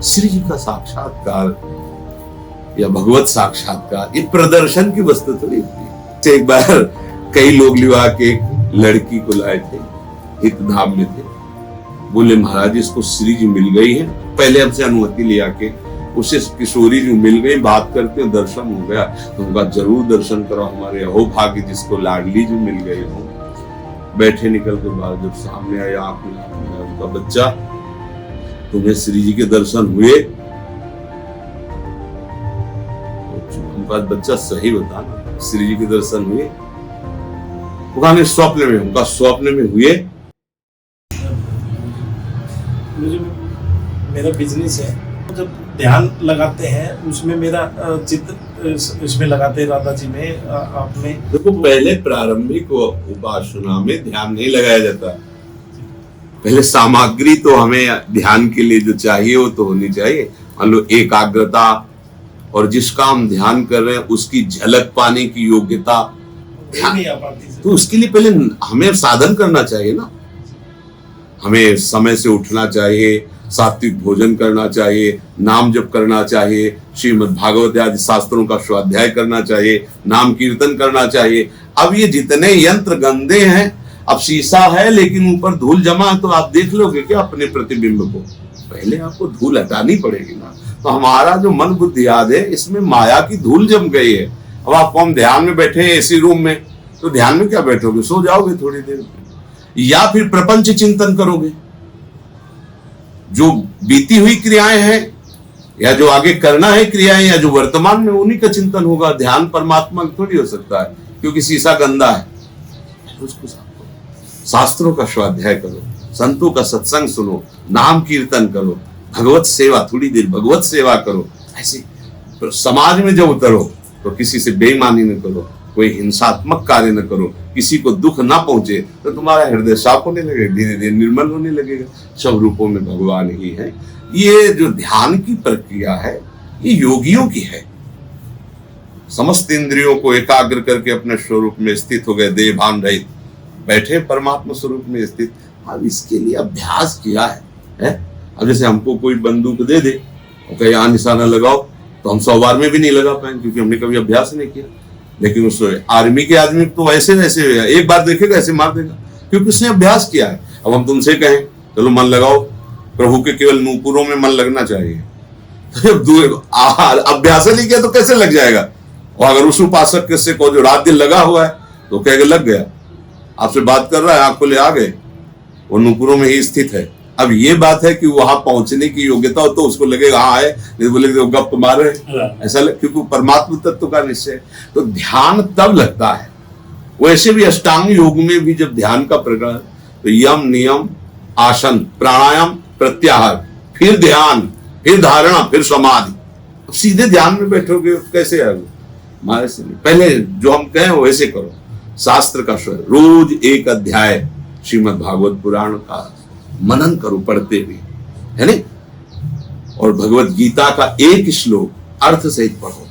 श्री जी का साक्षात्कार या भगवत साक्षात्कार ये प्रदर्शन की वस्तु थोड़ी होती है। एक बार कई लोग लिवा के एक लड़की को लाए थे, हित धाम में थे, बोले महाराज इसको श्री जी मिल गई है, पहले हमसे अनुमति लिया के उसे किशोरी जी मिल गई, बात करते दर्शन हो गया, तो उनका जरूर दर्शन करो, हमारे अहो भाग्य जिसको लाडली जी मिल गई हो। बैठे निकल के बाद जब सामने आया आंख में उनका बच्चा, तुम्हें श्री जी के दर्शन हुए? उनका बच्चा सही बताना, श्री जी के दर्शन हुए? उनका स्वप्न में, उनका स्वप्न में हुए। मुझे मेरा बिजनेस है, जब ध्यान लगाते हैं उसमें मेरा चित्त इसमें लगाते राधा जी में आप में। देखो पहले प्रारंभिक उपासना में ध्यान नहीं लगाया जाता, पहले सामग्री तो हमें ध्यान के लिए जो चाहिए वो तो होनी चाहिए। मान लो एकाग्रता और जिसका हम ध्यान कर रहे हैं उसकी झलक पाने की योग्यता नहीं आ पाती, तो उसके लिए पहले हमें साधन करना चाहिए ना। हमें समय से उठना चाहिए, सात्विक भोजन करना चाहिए, नाम जप करना चाहिए, श्रीमद् भागवत आदि शास्त्रों का स्वाध्याय करना चाहिए, नाम कीर्तन करना चाहिए। अब ये जितने यंत्र गंदे हैं, अब शीशा है लेकिन ऊपर धूल जमा है, तो आप देख लोगे क्या अपने प्रतिबिंब को? पहले आपको धूल हटानी पड़ेगी ना। तो हमारा जो मन बुद्धि याद है इसमें माया की धूल जम गई है। अब आपको हम ध्यान में बैठे हैं एसी रूम में, तो ध्यान में क्या बैठोगे? सो जाओगे थोड़ी देर में, या फिर प्रपंच चिंतन करोगे। जो बीती हुई क्रियाएं हैं या जो आगे करना है क्रियाएं या जो वर्तमान में, उन्हीं का चिंतन होगा। ध्यान परमात्मा थोड़ी हो सकता है क्योंकि शीशा गंदा है। तो उसको साफ करो, शास्त्रों का स्वाध्याय करो, संतों का सत्संग सुनो, नाम कीर्तन करो, भगवत सेवा, थोड़ी देर भगवत सेवा करो। ऐसे समाज में जब उतरो तो किसी से बेईमानी न करो, कोई हिंसात्मक कार्य न करो, किसी को दुख ना पहुंचे, तो तुम्हारा हृदय साफ होने लगेगा, धीरे धीरे निर्मल होने लगेगा। सब रूपों में भगवान ही है। ये जो ध्यान की प्रक्रिया है ये योगियों की है। समस्त इंद्रियों को एकाग्र करके अपने स्वरूप में स्थित हो गए, देह भान रहित बैठे परमात्मा स्वरूप में स्थित। अब इसके लिए अभ्यास किया है? अब जैसे हमको कोई बंदूक दे दे और कहीं यहाँ निशाना लगाओ, तो हम 100 बार में भी नहीं लगा पाएंगे क्योंकि हमने कभी अभ्यास नहीं किया। लेकिन उस आर्मी के आदमी तो ऐसे एक बार देखेगा ऐसे मार देगा क्योंकि उसने अभ्यास किया है। अब हम तुमसे कहें चलो मन लगाओ, प्रभु के केवल नूपुरों में मन लगना चाहिए, तो अभ्यास नहीं किया तो कैसे लग जाएगा? और अगर उस उपासक से को जो रात दिन लगा हुआ है तो कहेगा लग गया, आपसे बात कर रहा है, आंख खोले आ गए, वो नूपुरों में ही स्थित है। अब ये बात है कि वहां पहुंचने की योग्यता हो तो उसको लगेगा हाँ है, नहीं बोले गप मार रहे, ऐसा क्योंकि परमात्मा तत्व का निश्चय। तो ध्यान तब लगता है। वैसे भी अष्टांग योग में भी जब ध्यान का प्रकार, तो यम नियम आसन प्राणायाम प्रत्याहार, फिर ध्यान, फिर धारणा, फिर समाधि। सीधे ध्यान में बैठोगे कैसे आगे? हमारे से नहीं। पहले जो हम कहें वैसे करो। शास्त्र का स्वर रोज एक अध्याय श्रीमद् भागवत पुराण का मनन करो पढ़ते हुए, है नहीं? और भगवत गीता का एक श्लोक अर्थ सहित पढ़ो।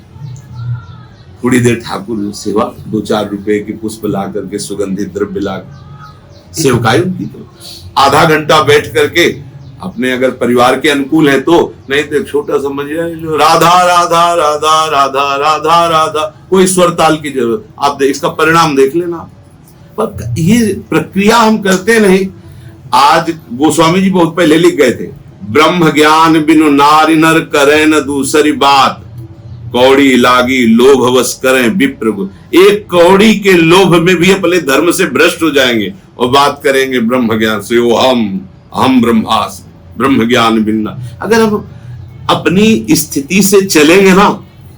थोड़ी देर ठाकुर सेवा, 2-4 रुपए के पुष्प ला करके, सुगंधित द्रव्य ला सेवकाई उनकी, तो आधा घंटा बैठ करके अपने अगर परिवार के अनुकूल है तो, नहीं तो छोटा समझिए जो राधा राधा राधा राधा राधा राधा, कोई स्वर ताल की जरूरत, आप इसका परिणाम देख लेना। पर ये प्रक्रिया हम करते नहीं। आज गोस्वामी जी बहुत पहले लिख गए थे, ब्रह्म ज्ञान बिनु नारी नर करें न दूसरी बात, कौड़ी लागी लोभ वश करें विप्र। एक कौड़ी के लोभ में भी अपने धर्म से भ्रष्ट हो जाएंगे और बात करेंगे ब्रह्म ज्ञान से, वो हम ब्रह्मास्मि, ब्रह्म ज्ञान बिना। अगर हम अपनी स्थिति से चलेंगे ना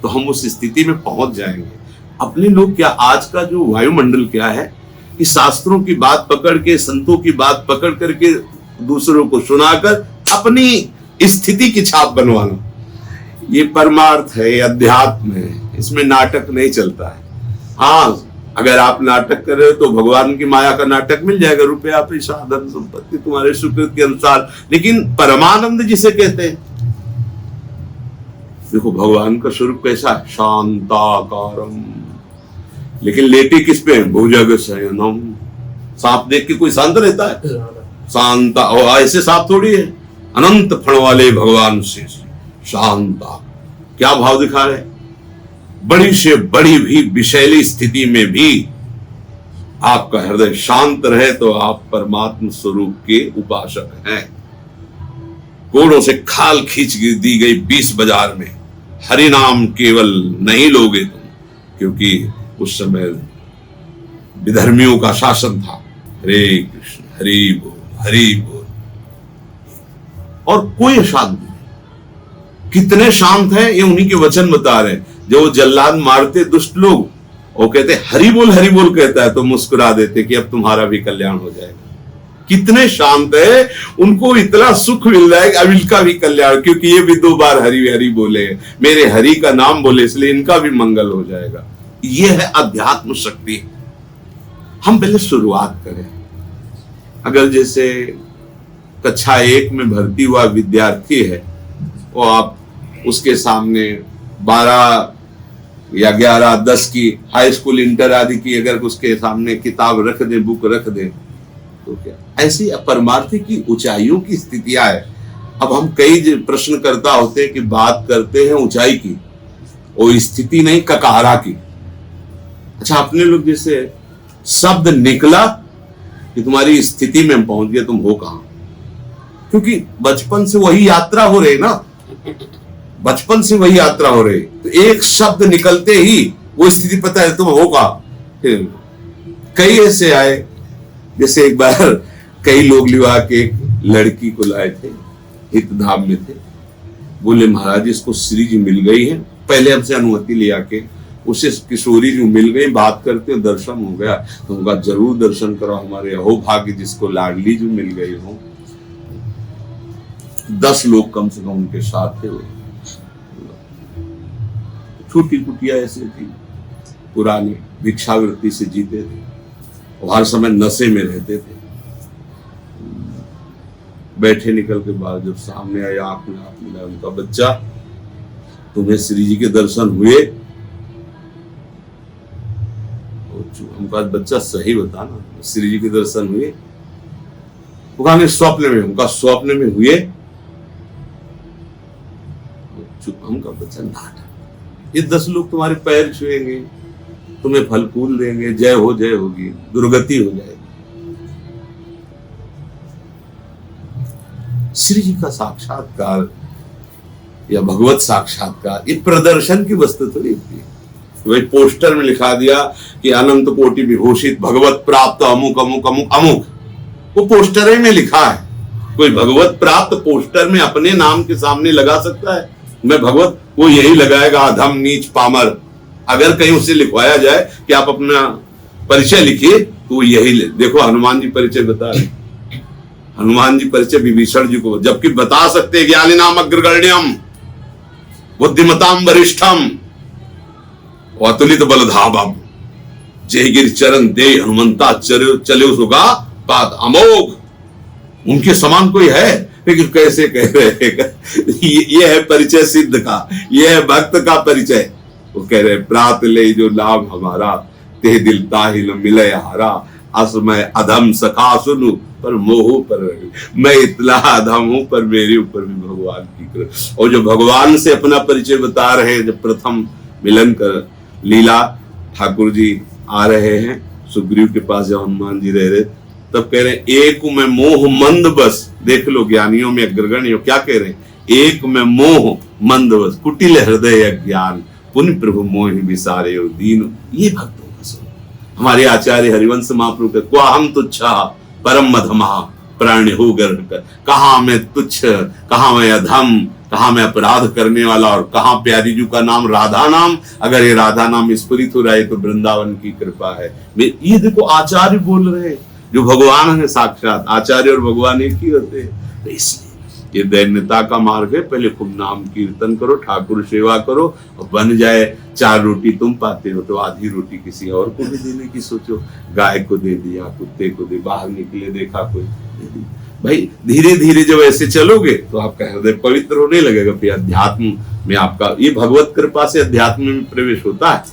तो हम उस स्थिति में पहुंच जाएंगे। अपने लोग क्या, आज का जो वायुमंडल क्या है कि शास्त्रों की बात पकड़ के, संतों की बात पकड़ करके दूसरों को सुनाकर अपनी स्थिति की छाप बनवाना, ये परमार्थ है, अध्यात्म है। इसमें नाटक नहीं चलता है। हाँ, अगर आप नाटक कर रहे हो तो भगवान की माया का नाटक मिल जाएगा, रुपया पैसा धन संपत्ति तुम्हारे सुकृत के अनुसार। लेकिन परमानंद जिसे कहते हैं, देखो भगवान का स्वरूप कैसा है, शांताकारम। लेकिन लेटे किस पे? भुजग शयनम। सांप देख के कोई शांत रहता है? शांता, और ऐसे सांप थोड़ी है, अनंत फण वाले भगवान से शांता। क्या भाव दिखा रहे? बड़ी से बड़ी भी विषैली स्थिति में भी आपका हृदय शांत रहे तो आप परमात्म स्वरूप के उपासक हैं। कोड़ों से खाल खींच दी गई 20 बाजार में हरि नाम केवल नहीं लोगे तुम, क्योंकि उस समय विधर्मियों का शासन था। हरे कृष्ण हरि बोल हरि बोल, और कोई शांत नहीं। कितने शांत हैं ये उन्हीं के वचन बता रहे हैं। जो वो जल्लाद मारते दुष्ट लोग, वो कहते हरि बोल कहता है तो मुस्कुरा देते कि अब तुम्हारा भी कल्याण हो जाएगा। कितने शांत है, उनको इतना सुख मिल रहा है कि अब इनका भी कल्याण, क्योंकि ये भी 2 बार हरि हरि बोले, मेरे हरि का नाम बोले, इसलिए इनका भी मंगल हो जाएगा। ये है अध्यात्म शक्ति। हम पहले शुरुआत करें। अगर जैसे कक्षा 1 में भर्ती हुआ विद्यार्थी है, वो आप उसके सामने 12 या 11, 10 की हाई स्कूल इंटर आदि की अगर उसके सामने किताब रख दे, बुक रख दे, तो क्या ऐसी परमार्थी की ऊंचाइयों की स्थितियां है। अब हम कई प्रश्नकर्ता होते हैं कि बात करते हैं ऊंचाई की, वो स्थिति नहीं ककारा की। अच्छा, अपने लोग जैसे शब्द निकला कि तुम्हारी स्थिति में पहुंच गए, तुम हो कहां? क्योंकि बचपन से वही यात्रा हो रही ना, बचपन से वही यात्रा हो रही, तो एक शब्द निकलते ही वो स्थिति पता है तुम हो कहां। कई ऐसे आए, जैसे एक बार कई लोग लिवा के एक लड़की को लाए थे, हितधाम में थे। बोले महाराज इसको श्री जी मिल गई है, पहले हमसे अनुमति लिया के उसे किशोरी जी मिल गई, बात करते दर्शन हो गया। तो उनका जरूर दर्शन करो, हमारे अहो भाग्य जिसको लाडली जी मिल गई हो। 10 लोग कम से कम उनके साथ थे। छोटी कुटिया ऐसे थी, पुरानी भिक्षावृत्ति से जीते थे, हर समय नशे में रहते थे। बैठे निकल के बाद जब सामने आया, आंख में आंख मिला, उनका बच्चा तुम्हें श्री जी के दर्शन हुए? उनका बच्चा सही बताना, श्री जी के दर्शन हुए? उनका स्वप्न में, उनका स्वप्न में हुए? उनका बच्चा नाटक। ये 10 लोग तुम्हारे पैर छुएंगे, तुम्हें फल फूल देंगे, जय होगी, दुर्गति हो जाएगी। श्री जी का साक्षात्कार या भगवत साक्षात्कार ये प्रदर्शन की वस्तु थोड़ी होती है। वही पोस्टर में लिखा दिया कि अनंत कोटि विभूषित भगवत प्राप्त अमुक अमुक अमुक अमुक, वो पोस्टर में लिखा है। कोई भगवत प्राप्त पोस्टर में अपने नाम के सामने लगा सकता है? मैं भगवत, वो यही लगाएगा अधम नीच पामर। अगर कहीं उसे लिखवाया जाए कि आप अपना परिचय लिखिए, तो यही देखो हनुमान जी परिचय बता रहे, हनुमान जी परिचय विभीषण जी को, जबकि बता सकते ज्ञानी नाम अग्रगण्यम बुद्धिमताम वरिष्ठम अतुलित बलधाम जय गिर चरण दे हनुमंता चले सुगा पाद अमोघ। उनके समान कोई है? लेकिन कैसे कह रहे हैं ये है परिचय सिद्ध का, ये है भक्त का परिचय। वो कह रहे प्रात ले जो नाम हमारा, ते दिल ताहि न मिले हारा। असमय अधम सखा सुनु पर मोह पर, मैं इतना अधम हूं पर मेरे ऊपर भी भगवान की कृपा। और जो भगवान से अपना परिचय बता रहे हैं, जब प्रथम मिलन कर लीला ठाकुर जी आ रहे हैं सुग्रीव के पास, जब हनुमान जी रह रहे, तब कह रहे हैं एक में मोह मंद बस। देख लो ज्ञानियों में अग्रगण्य क्या कह रहे हैं, एक में मोह मंद बस कुटिल हृदय अज्ञान पुण्य प्रभु मोह विसारे और दीन। ये भक्तों का स्वरूप। हमारे आचार्य हरिवंश महाप्रभु के क्वा हम तुच्छा परम मधमा प्राण हो गर्भ कर, कहा मैं तुच्छ, कहा मैं अधम, कहा मैं अपराध करने वाला, और कहा प्यारी जी का नाम राधा नाम। अगर ये राधा नाम स्फुरित हो रहा है तो वृंदावन की कृपा है। ये देखो आचार्य बोल रहे हैं, जो भगवान है साक्षात। आचार्य और भगवान एक ही होते हैं। तो इसलिए ये दैन्यता का मार्ग है। पहले खूब नाम कीर्तन करो, ठाकुर सेवा करो, और बन जाए 4 रोटी तुम पाते हो तो आधी रोटी किसी और को भी देने की सोचो। गाय को दे दिया, कुत्ते को दे, बाहर निकले देखा कोई दे दी। भाई धीरे धीरे जब ऐसे चलोगे तो आपका हृदय पवित्र होने लगेगा। फिर अध्यात्म में आपका, ये भगवत कृपा से अध्यात्म में प्रवेश होता है।